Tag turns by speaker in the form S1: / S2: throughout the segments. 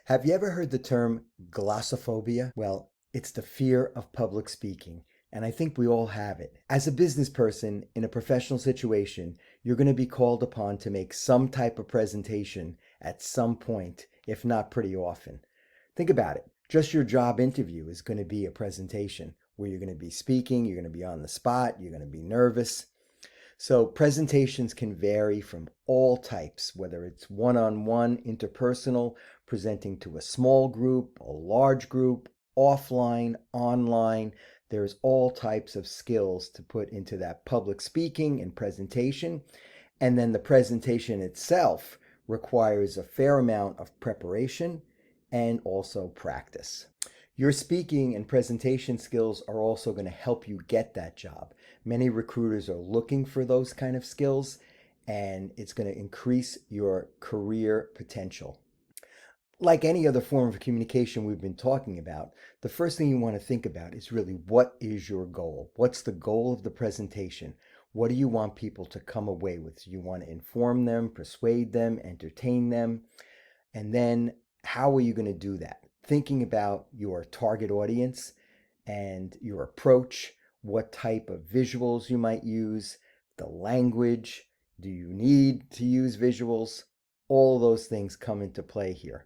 S1: Have you ever heard the term glossophobia? Well, it's the fear of public speaking, and I think we all have it. As a business person in a professional situation, you're going to be called upon to make some type of presentation at some point, if not pretty often. Think about it. Just your job interview is going to be a presentation where you're going to be speaking, you're going to be on the spot, you're going to be nervous. So presentations can vary from all types, whether it's one-on-one, interpersonal, presenting to a small group, a large group, offline, online. There's all types of skills to put into that public speaking and presentation. And then the presentation itself requires a fair amount of preparation and also practice. Your speaking and presentation skills are also going to help you get that job. Many recruiters are looking for those kind of skills, and it's going to increase your career potential. Like any other form of communication we've been talking about, the first thing you want to think about is really, what is your goal? What's the goal of the presentation? What do you want people to come away with? Do you want to inform them, persuade them, entertain them? And then how are you going to do that? Thinking about your target audience and your approach, what type of visuals you might use, the language, do you need to use visuals? All those things come into play here.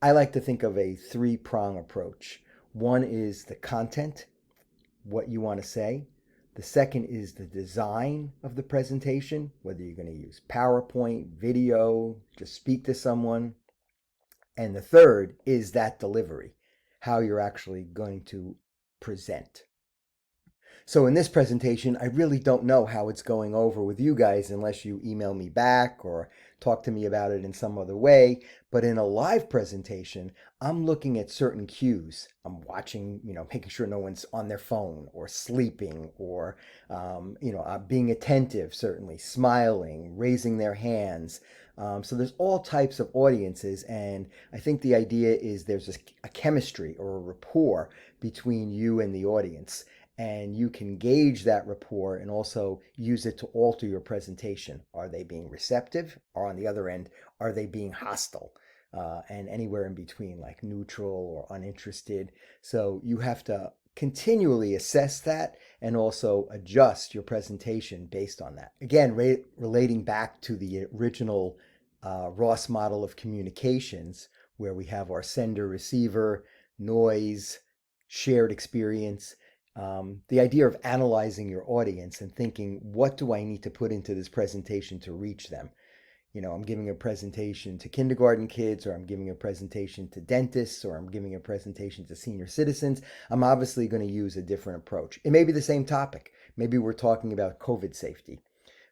S1: I like to think of a three-prong approach. One is the content, what you want to say. The second is the design of the presentation, whether you're going to use PowerPoint, video, just speak to someone. And the third is that delivery, how you're actually going to present. So in this presentation, I really don't know how it's going over with you guys unless you email me back or talk to me about it in some other way. But in a live presentation, I'm looking at certain cues. I'm watching, making sure no one's on their phone or sleeping or, being attentive, certainly, smiling, raising their hands. So there's all types of audiences, and I think the idea is there's a chemistry or a rapport between you and the audience. And you can gauge that rapport and also use it to alter your presentation. Are they being receptive? Or on the other end, are they being hostile? And anywhere in between, like neutral or uninterested. So you have to continually assess that and also adjust your presentation based on that. Again, relating back to the original Ross model of communications, where we have our sender, receiver, noise, shared experience. The idea of analyzing your audience and thinking, what do I need to put into this presentation to reach them? I'm giving a presentation to kindergarten kids, or I'm giving a presentation to dentists, or I'm giving a presentation to senior citizens. I'm obviously going to use a different approach. It may be the same topic. Maybe we're talking about COVID safety.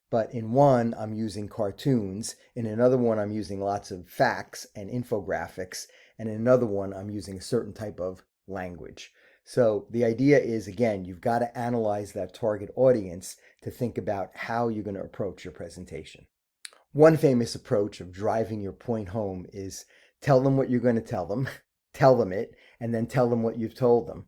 S1: But in one, I'm using cartoons. In another one, I'm using lots of facts and infographics. And in another one, I'm using a certain type of language. So the idea is, again, you've got to analyze that target audience to think about how you're going to approach your presentation. One famous approach of driving your point home is tell them what you're going to tell them, tell them it, and then tell them what you've told them.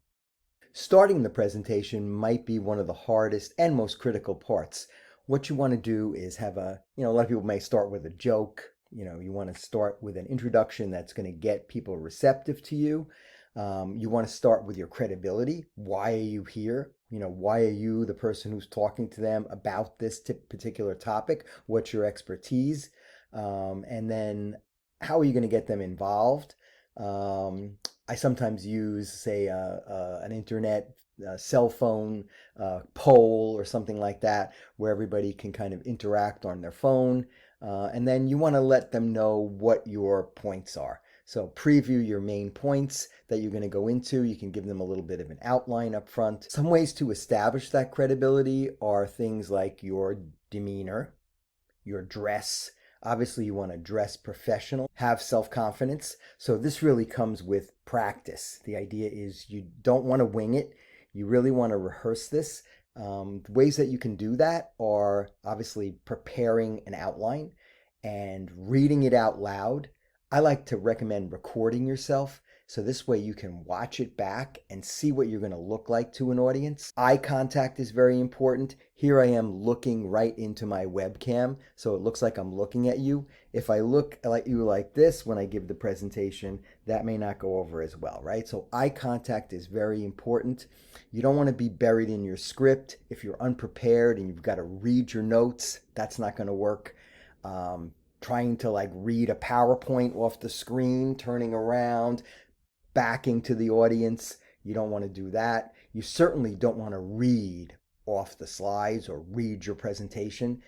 S1: Starting the presentation might be one of the hardest and most critical parts. What you want to do is have a lot of people may start with a joke. You want to start with an introduction that's going to get people receptive to you. You want to start with your credibility. Why are you here? Why are you the person who's talking to them about this particular topic? What's your expertise? And then how are you going to get them involved? I sometimes use, say, an internet cell phone poll or something like that, where everybody can kind of interact on their phone. And then you want to let them know what your points are. So preview your main points that you're going to go into. You can give them a little bit of an outline up front. Some ways to establish that credibility are things like your demeanor, your dress. Obviously, you want to dress professional, have self-confidence. So this really comes with practice. The idea is you don't want to wing it. You really want to rehearse this. Ways that you can do that are obviously preparing an outline and reading it out loud. I like to recommend recording yourself So this way you can watch it back and see what you're going to look like to an audience. Eye contact is very important. Here I am looking right into my webcam, so it looks like I'm looking at you. If I look at you like this when I give the presentation, that may not go over as well, right? So eye contact is very important. You don't want to be buried in your script. If you're unprepared and you've got to read your notes, that's not going to work. Trying to like read a PowerPoint off the screen, turning around, backing to the audience, you don't want to do that. You certainly don't want to read off the slides or read your presentation.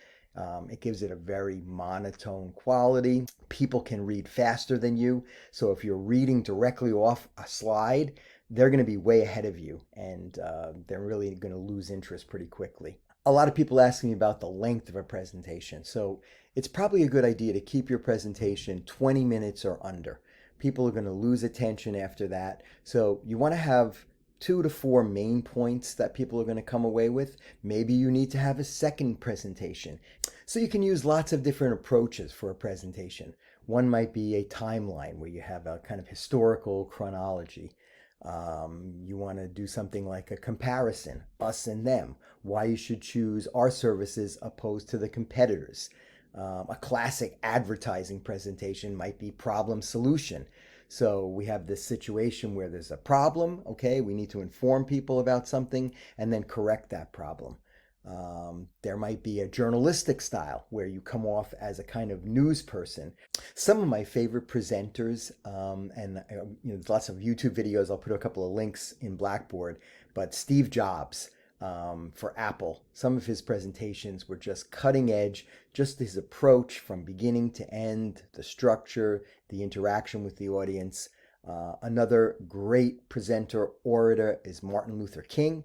S1: It gives it a very monotone quality. People can read faster than you, so if you're reading directly off a slide, they're going to be way ahead of you, and they're really going to lose interest pretty quickly. A lot of people ask me about the length of a presentation, so it's probably a good idea to keep your presentation 20 minutes or under. People are going to lose attention after that, so you want to have 2 to 4 main points that people are going to come away with. Maybe you need to have a second presentation. So you can use lots of different approaches for a presentation. One might be a timeline where you have a kind of historical chronology. You want to do something like a comparison, us and them, why you should choose our services opposed to the competitors. A classic advertising presentation might be problem solution. So we have this situation where there's a problem, okay, we need to inform people about something and then correct that problem. There might be a journalistic style where you come off as a kind of news person. Some of my favorite presenters, and there's lots of YouTube videos, I'll put a couple of links in Blackboard, but Steve Jobs for Apple, some of his presentations were just cutting edge, just his approach from beginning to end, the structure, the interaction with the audience. Another great presenter orator is Martin Luther King.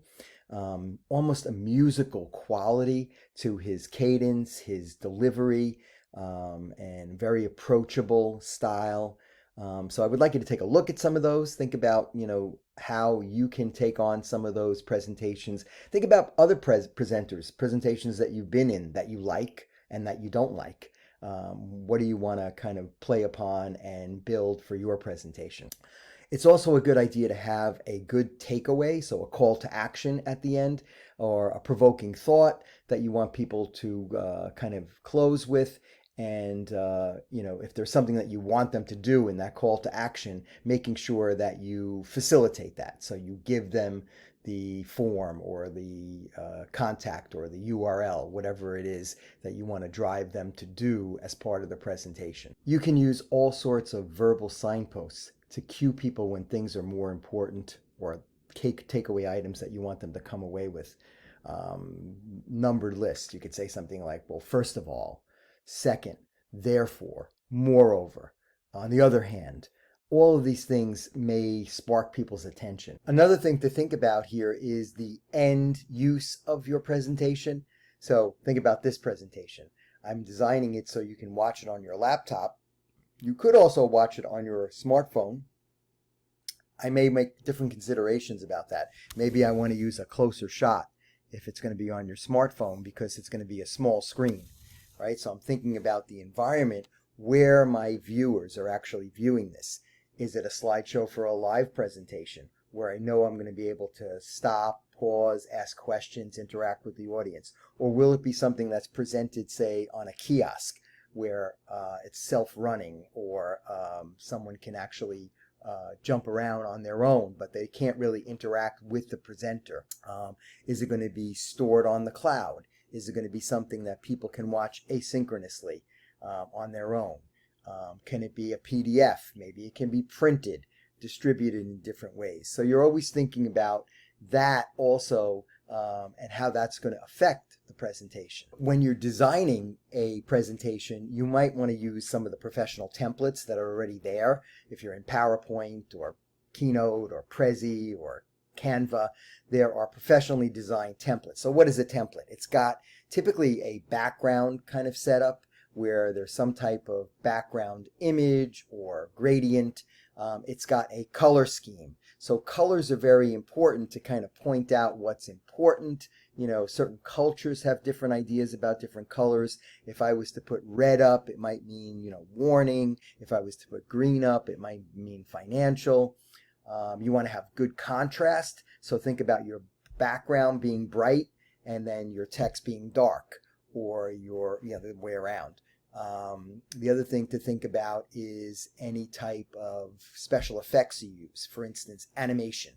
S1: Almost a musical quality to his cadence, his delivery, and very approachable style. So I would like you to take a look at some of those. Think about, how you can take on some of those presentations. Think about other presentations that you've been in that you like and that you don't like. What do you want to kind of play upon and build for your presentation? It's also a good idea to have a good takeaway, so a call to action at the end, or a provoking thought that you want people to kind of close with. And, if there's something that you want them to do in that call to action, making sure that you facilitate that. So you give them the form or the contact or the URL, whatever it is that you want to drive them to do as part of the presentation. You can use all sorts of verbal signposts to cue people when things are more important or takeaway items that you want them to come away with. Numbered lists. You could say something like, well, first of all, second, therefore, moreover. On the other hand, all of these things may spark people's attention. Another thing to think about here is the end use of your presentation. So think about this presentation. I'm designing it so you can watch it on your laptop. You could also watch it on your smartphone. I may make different considerations about that. Maybe I want to use a closer shot if it's going to be on your smartphone because it's going to be a small screen, right? So I'm thinking about the environment where my viewers are actually viewing this. Is it a slideshow for a live presentation where I know I'm going to be able to stop, pause, ask questions, interact with the audience? Or will it be something that's presented, say, on a kiosk where it's self-running or someone can actually jump around on their own, but they can't really interact with the presenter? Is it going to be stored on the cloud? Is it going to be something that people can watch asynchronously on their own? Can it be a PDF? Maybe it can be printed, distributed in different ways. So you're always thinking about that also and how that's going to affect the presentation. When you're designing a presentation, you might want to use some of the professional templates that are already there. If you're in PowerPoint or Keynote or Prezi or Canva, there are professionally designed templates. So what is a template? It's got typically a background kind of setup where there's some type of background image or gradient. It's got a color scheme. So colors are very important to kind of point out what's important. Certain cultures have different ideas about different colors. If I was to put red up, it might mean, warning. If I was to put green up, it might mean financial. You want to have good contrast. So think about your background being bright and then your text being dark, or the way around. The other thing to think about is any type of special effects you use. For instance, animation.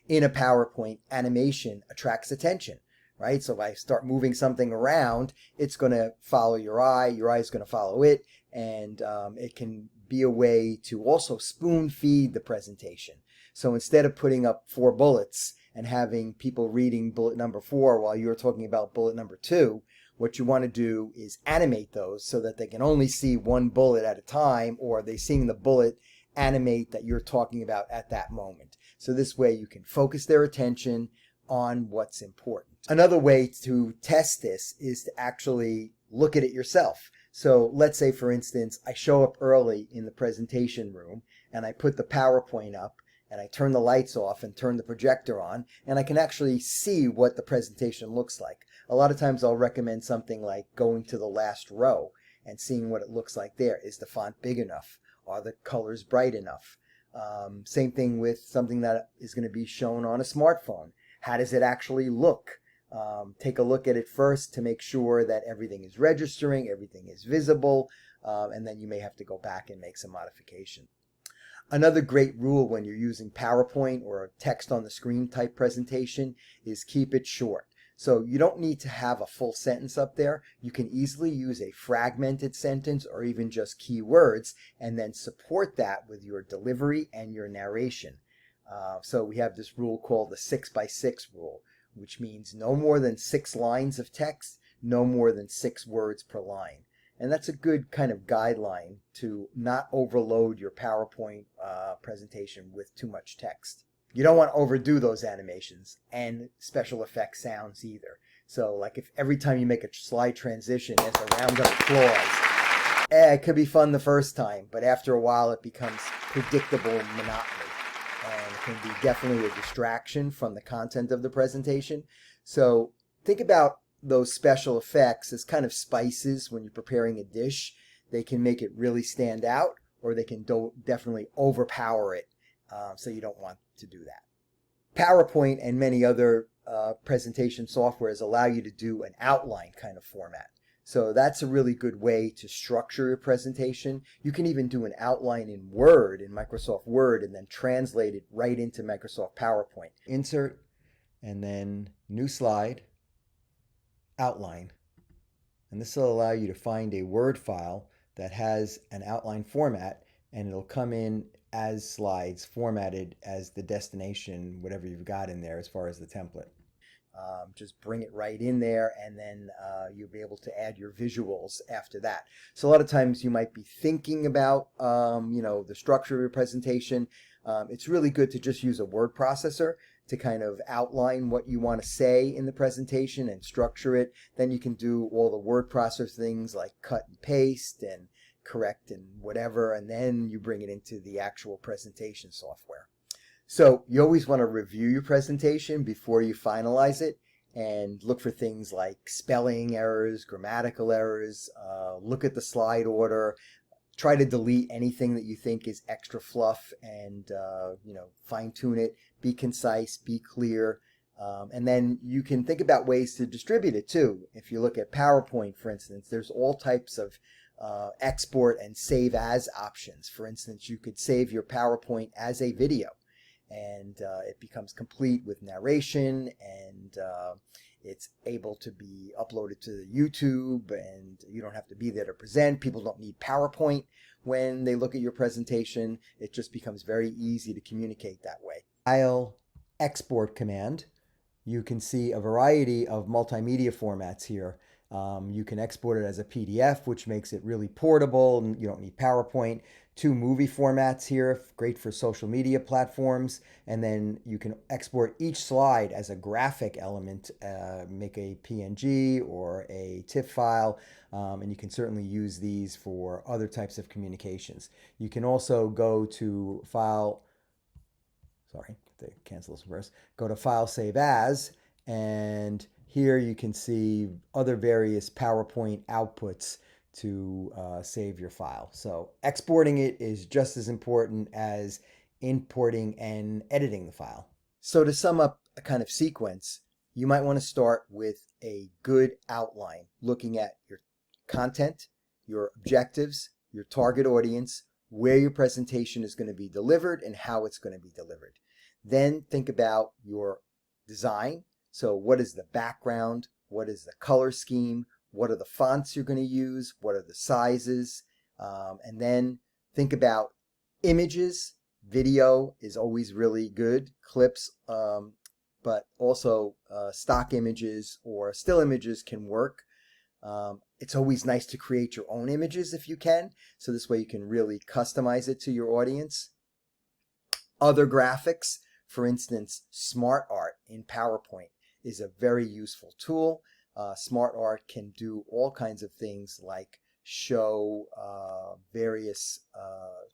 S1: In a PowerPoint, animation attracts attention, right? So if I start moving something around, it's going to follow your eye is going to follow it, and it can be a way to also spoon feed the presentation. So instead of putting up 4 bullets and having people reading bullet number 4 while you're talking about bullet number 2, what you want to do is animate those so that they can only see 1 bullet at a time, or they're seeing the bullet animate that you're talking about at that moment. So this way you can focus their attention on what's important. Another way to test this is to actually look at it yourself. So let's say, for instance, I show up early in the presentation room and I put the PowerPoint up and I turn the lights off and turn the projector on, and I can actually see what the presentation looks like. A lot of times I'll recommend something like going to the last row and seeing what it looks like there. Is the font big enough? Are the colors bright enough? Same thing with something that is going to be shown on a smartphone. How does it actually look? Take a look at it first to make sure that everything is registering, everything is visible, and then you may have to go back and make some modification. Another great rule when you're using PowerPoint or a text on the screen type presentation is keep it short. So you don't need to have a full sentence up there. You can easily use a fragmented sentence or even just keywords, and then support that with your delivery and your narration. So we have this rule called the 6x6 rule, which means no more than 6 lines of text, no more than 6 words per line. And that's a good kind of guideline to not overload your PowerPoint presentation with too much text. You don't want to overdo those animations and special effects sounds either. So like if every time you make a slide transition, there's a round of applause. It could be fun the first time, but after a while it becomes predictable monotony. And it can be definitely a distraction from the content of the presentation. So think about those special effects as kind of spices when you're preparing a dish. They can make it really stand out, or they can definitely overpower it. So you don't want to do that. PowerPoint and many other presentation softwares allow you to do an outline kind of format. So that's a really good way to structure your presentation. You can even do an outline in Word, in Microsoft Word, and then translate it right into Microsoft PowerPoint. Insert, and then new slide, outline. And this will allow you to find a Word file that has an outline format, and it'll come in as slides formatted as the destination, whatever you've got in there as far as the template. Just bring it right in there, and then you'll be able to add your visuals after that. So a lot of times you might be thinking about the structure of your presentation. It's really good to just use a word processor to kind of outline what you want to say in the presentation and structure it. Then you can do all the word processor things like cut and paste and correct and whatever, and then you bring it into the actual presentation software. So you always want to review your presentation before you finalize it, and look for things like spelling errors, grammatical errors, look at the slide order, try to delete anything that you think is extra fluff, and fine tune it, be concise, be clear. And then you can think about ways to distribute it too. If you look at PowerPoint, for instance, there's all types of export and save as options. For instance, you could save your PowerPoint as a video, and it becomes complete with narration, and it's able to be uploaded to YouTube, and you don't have to be there to present. People don't need PowerPoint when they look at your presentation. It just becomes very easy to communicate that way. File export command. You can see a variety of multimedia formats here. You can export it as a PDF, which makes it really portable, and you don't need PowerPoint. 2 movie formats here, great for social media platforms. And then you can export each slide as a graphic element, make a PNG or a TIFF file, and you can certainly use these for other types of communications. You can also go to File, cancel this first. Go to File, Save As, and here you can see other various PowerPoint outputs to save your file. So exporting it is just as important as importing and editing the file. So to sum up a kind of sequence, you might want to start with a good outline, looking at your content, your objectives, your target audience, where your presentation is going to be delivered and how it's going to be delivered. Then think about your design. So what is the background? What is the color scheme? What are the fonts you're going to use? What are the sizes? And then think about images. Video is always really good. Clips, but also stock images or still images can work. It's always nice to create your own images if you can. So this way you can really customize it to your audience. Other graphics, for instance, Smart Art in PowerPoint is a very useful tool. Smart Art can do all kinds of things like show various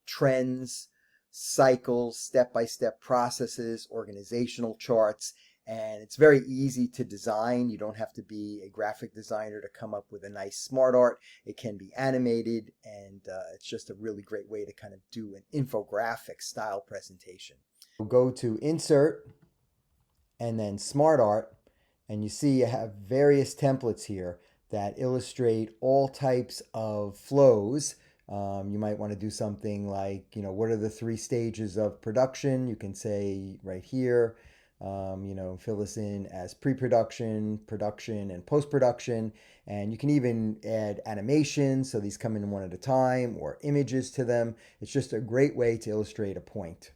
S1: trends, cycles, step-by-step processes, organizational charts, and it's very easy to design. You don't have to be a graphic designer to come up with a nice Smart Art. It can be animated, and it's just a really great way to kind of do an infographic style presentation. We'll go to Insert and then Smart Art, and you see you have various templates here that illustrate all types of flows. You might want to do something like, what are the 3 stages of production? You can say right here, fill this in as pre-production, production, and post-production. And you can even add animations, so these come in one at a time, or images to them. It's just a great way to illustrate a point.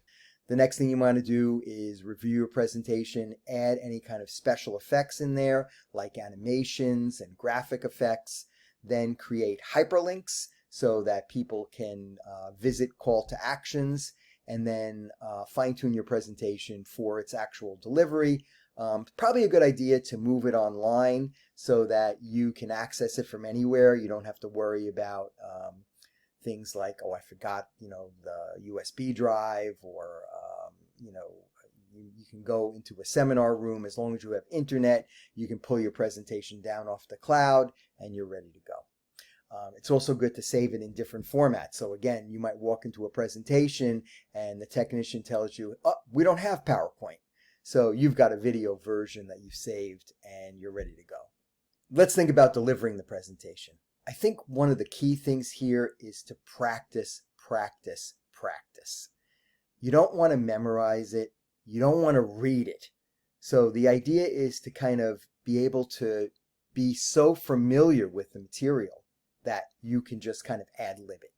S1: The next thing you want to do is review your presentation, add any kind of special effects in there, like animations and graphic effects, then create hyperlinks so that people can visit call to actions, and then fine-tune your presentation for its actual delivery. Probably a good idea to move it online so that you can access it from anywhere. You don't have to worry about things like, oh, I forgot, the USB drive, or, you can go into a seminar room. As long as you have internet, you can pull your presentation down off the cloud and you're ready to go. It's also good to save it in different formats. So again, you might walk into a presentation and the technician tells you, oh, we don't have PowerPoint. So you've got a video version that you've saved and you're ready to go. Let's think about delivering the presentation. I think one of the key things here is to practice, practice, practice. You don't want to memorize it. You don't want to read it. So the idea is to kind of be able to be so familiar with the material that you can just kind of ad-lib it.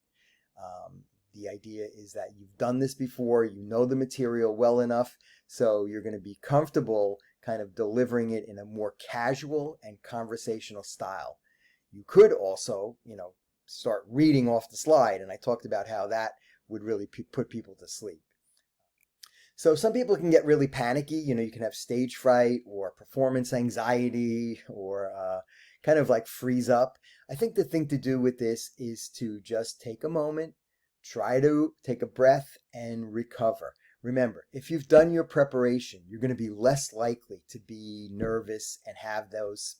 S1: The idea is that you've done this before, you know the material well enough, so you're going to be comfortable kind of delivering it in a more casual and conversational style. You could also, start reading off the slide, and I talked about how that would really put people to sleep. So some people can get really panicky. You can have stage fright or performance anxiety, or kind of like freeze up. I think the thing to do with this is to just take a moment, try to take a breath and recover. Remember, if you've done your preparation, you're going to be less likely to be nervous and have those,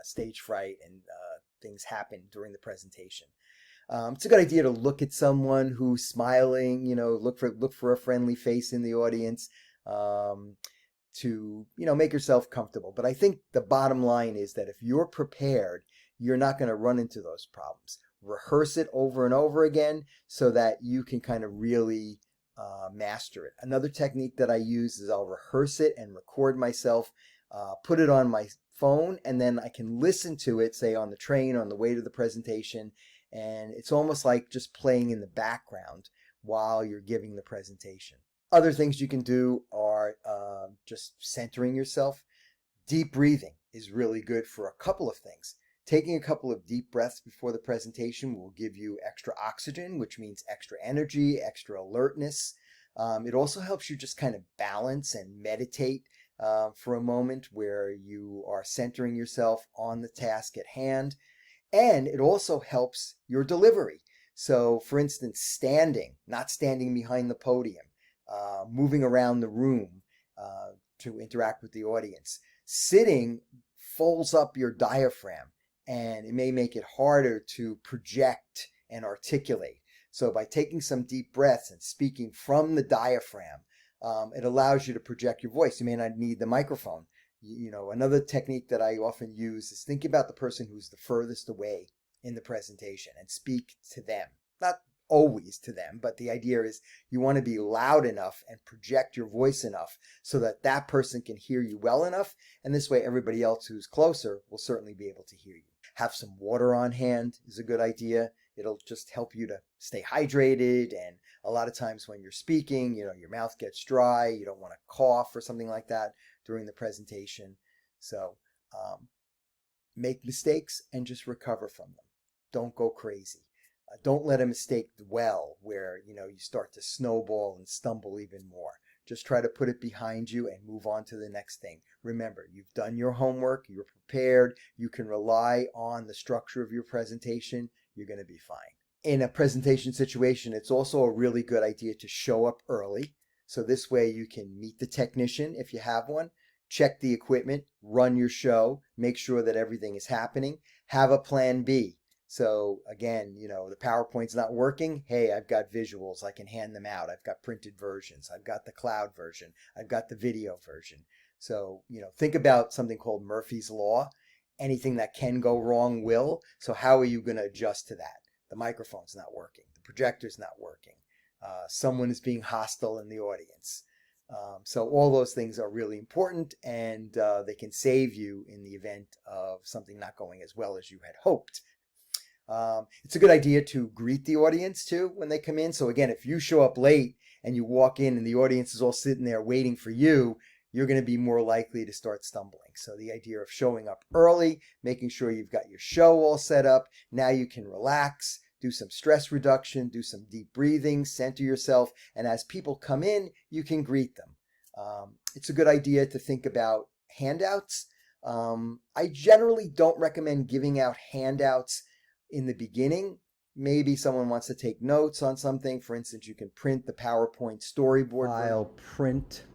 S1: stage fright and things happen during the presentation. It's a good idea to look at someone who's smiling, look for a friendly face in the audience, to, make yourself comfortable. But I think the bottom line is that if you're prepared, you're not going to run into those problems. Rehearse it over and over again so that you can kind of really master it. Another technique that I use is I'll rehearse it and record myself, put it on my phone, and then I can listen to it, say on the train, on the way to the presentation, and it's almost like just playing in the background while you're giving the presentation. Other things you can do are just centering yourself. Deep breathing is really good for a couple of things. Taking a couple of deep breaths before the presentation will give you extra oxygen, which means extra energy, extra alertness. It also helps you just kind of balance and meditate for a moment where you are centering yourself on the task at hand. And it also helps your delivery. So for instance, standing, not standing behind the podium, moving around the room to interact with the audience. Sitting folds up your diaphragm, and it may make it harder to project and articulate. So by taking some deep breaths and speaking from the diaphragm, it allows you to project your voice. You may not need the microphone. Another technique that I often use is think about the person who's the furthest away in the presentation and speak to them. Not always to them, but the idea is you want to be loud enough and project your voice enough so that that person can hear you well enough, and this way everybody else who's closer will certainly be able to hear you. Have some water on hand is a good idea. It'll just help you to stay hydrated, and a lot of times when you're speaking, your mouth gets dry, you don't want to cough or something like that during the presentation. So make mistakes and just recover from them. Don't go crazy. Don't let a mistake dwell where, you start to snowball and stumble even more. Just try to put it behind you and move on to the next thing. Remember, you've done your homework, you're prepared, you can rely on the structure of your presentation, you're going to be fine. In a presentation situation, it's also a really good idea to show up early. So this way you can meet the technician if you have one, check the equipment, run your show, make sure that everything is happening, have a plan B. So again, the PowerPoint's not working. Hey, I've got visuals. I can hand them out. I've got printed versions. I've got the cloud version. I've got the video version. So, think about something called Murphy's Law. Anything that can go wrong will. So how are you going to adjust to that? The microphone's not working. The projector's not working. Someone is being hostile in the audience. So all those things are really important, and they can save you in the event of something not going as well as you had hoped. It's a good idea to greet the audience too when they come in. So again, if you show up late and you walk in and the audience is all sitting there waiting for you, you're going to be more likely to start stumbling. So the idea of showing up early, making sure you've got your show all set up, now you can relax, do some stress reduction, do some deep breathing, center yourself, and as people come in, you can greet them. It's a good idea to think about handouts. I generally don't recommend giving out handouts in the beginning. Maybe someone wants to take notes on something. For instance, you can print the PowerPoint storyboard file, print,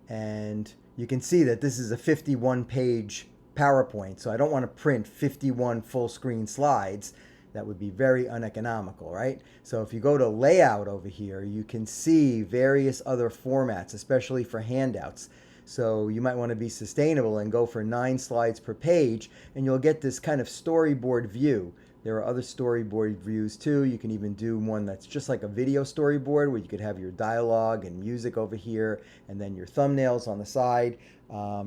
S1: and you can see that this is a 51-page PowerPoint, so I don't want to print 51 full screen slides. That would be very uneconomical, right? So if you go to layout over here, you can see various other formats, especially for handouts. So you might want to be sustainable and go for 9 slides per page, and you'll get this kind of storyboard view. There are other storyboard views too. You can even do one that's just like a video storyboard where you could have your dialogue and music over here and then your thumbnails on the side.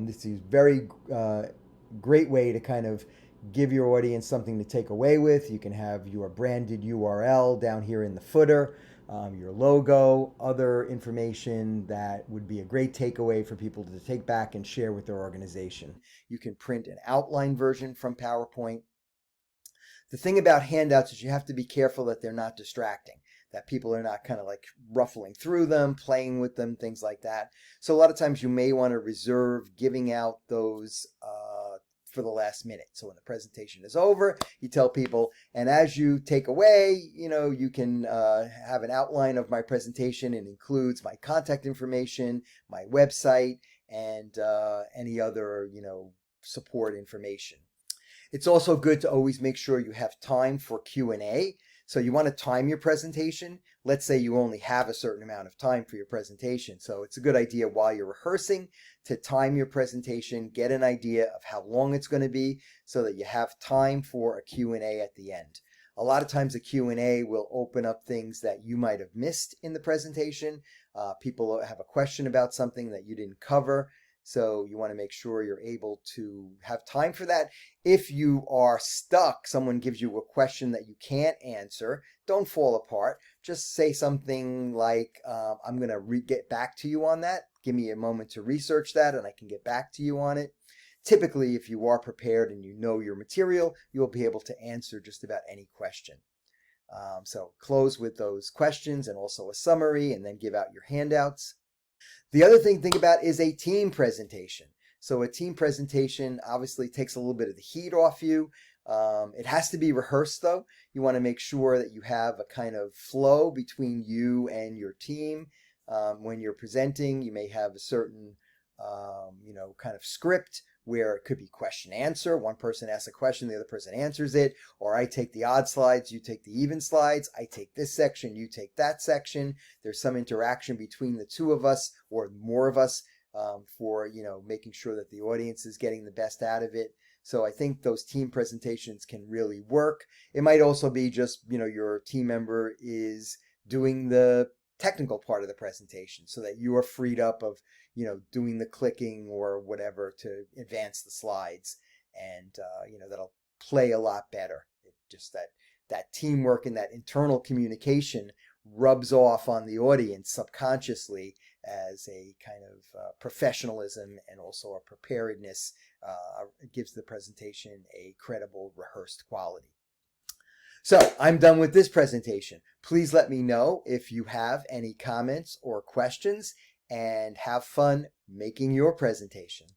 S1: This is very great way to kind of give your audience something to take away with. You can have your branded URL down here in the footer, your logo, other information that would be a great takeaway for people to take back and share with their organization. You can print an outline version from PowerPoint. The thing about handouts is you have to be careful that they're not distracting, that people are not kind of like ruffling through them, playing with them, things like that. So a lot of times you may want to reserve giving out those for the last minute. So when the presentation is over, you tell people, and as you take away, you can have an outline of my presentation. It includes my contact information, my website, and any other, support information. It's also good to always make sure you have time for Q&A. So you want to time your presentation. Let's say you only have a certain amount of time for your presentation. So it's a good idea while you're rehearsing to time your presentation, get an idea of how long it's going to be so that you have time for a Q&A at the end. A lot of times a Q&A will open up things that you might have missed in the presentation. People have a question about something that you didn't cover. So you want to make sure you're able to have time for that. If you are stuck, someone gives you a question that you can't answer, don't fall apart. Just say something like, I'm going to get back to you on that. Give me a moment to research that and I can get back to you on it. Typically, if you are prepared and you know your material, you'll be able to answer just about any question. So close with those questions and also a summary, and then give out your handouts. The other thing to think about is a team presentation. So a team presentation obviously takes a little bit of the heat off you. It has to be rehearsed though. You want to make sure that you have a kind of flow between you and your team. When you're presenting, you may have a certain kind of script where it could be question answer. One person asks a question, the other person answers it, or I take the odd slides, you take the even slides, I take this section, you take that section. There's some interaction between the two of us or more of us for making sure that the audience is getting the best out of it. So I think those team presentations can really work. It might also be just, your team member is doing the technical part of the presentation so that you are freed up of, doing the clicking or whatever to advance the slides. And, that'll play a lot better. Just that teamwork and that internal communication rubs off on the audience subconsciously as a kind of professionalism and also a preparedness. It gives the presentation a credible, rehearsed quality. So I'm done with this presentation. Please let me know if you have any comments or questions, and have fun making your presentation.